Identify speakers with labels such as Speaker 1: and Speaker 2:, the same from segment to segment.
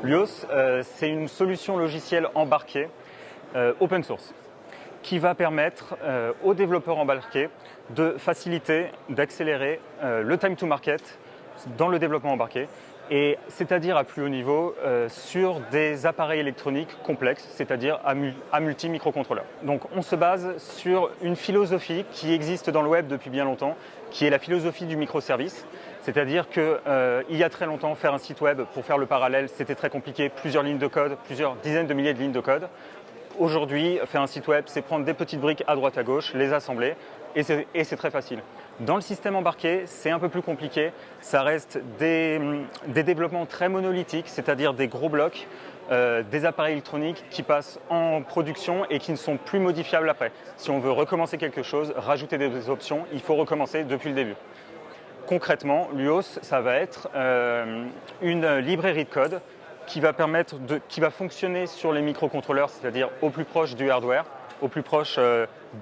Speaker 1: Luos, c'est une solution logicielle embarquée open source qui va permettre aux développeurs embarqués de faciliter, d'accélérer le time to market dans le développement embarqué, et c'est-à-dire à plus haut niveau sur des appareils électroniques complexes, c'est-à-dire à multi-microcontrôleurs. Donc on se base sur une philosophie qui existe dans le web depuis bien longtemps, qui est la philosophie du microservice. C'est-à-dire qu'il y a très longtemps, faire un site web pour faire le parallèle, c'était très compliqué, plusieurs lignes de code, plusieurs dizaines de milliers de lignes de code. Aujourd'hui, faire un site web, c'est prendre des petites briques à droite à gauche, les assembler, et c'est très facile. Dans le système embarqué, c'est un peu plus compliqué. Ça reste des développements très monolithiques, c'est-à-dire des gros blocs, des appareils électroniques qui passent en production et qui ne sont plus modifiables après. Si on veut recommencer quelque chose, rajouter des options, il faut recommencer depuis le début. Concrètement, Luos, ça va être une librairie de code qui va fonctionner sur les microcontrôleurs, c'est-à-dire au plus proche du hardware, au plus proche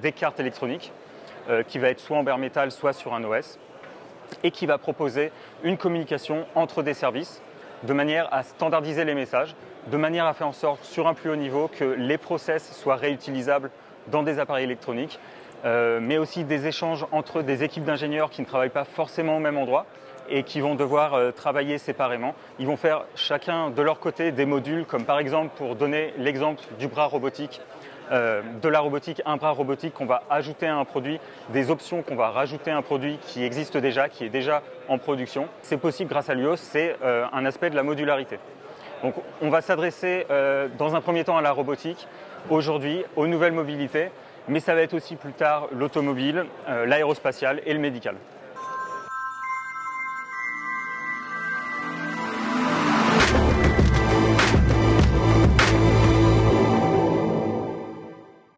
Speaker 1: des cartes électroniques, qui va être soit en bare metal, soit sur un OS, et qui va proposer une communication entre des services de manière à standardiser les messages, de manière à faire en sorte, sur un plus haut niveau, que les process soient réutilisables dans des appareils électroniques, mais aussi des échanges entre des équipes d'ingénieurs qui ne travaillent pas forcément au même endroit et qui vont devoir travailler séparément. Ils vont faire chacun de leur côté des modules, comme par exemple, pour donner l'exemple du bras robotique, de la robotique, un bras robotique qu'on va ajouter à un produit, des options qu'on va rajouter à un produit qui existe déjà, qui est déjà en production. C'est possible grâce à Luos, c'est un aspect de la modularité. Donc on va s'adresser dans un premier temps à la robotique, aujourd'hui aux nouvelles mobilités, mais ça va être aussi plus tard l'automobile, l'aérospatiale et le médical.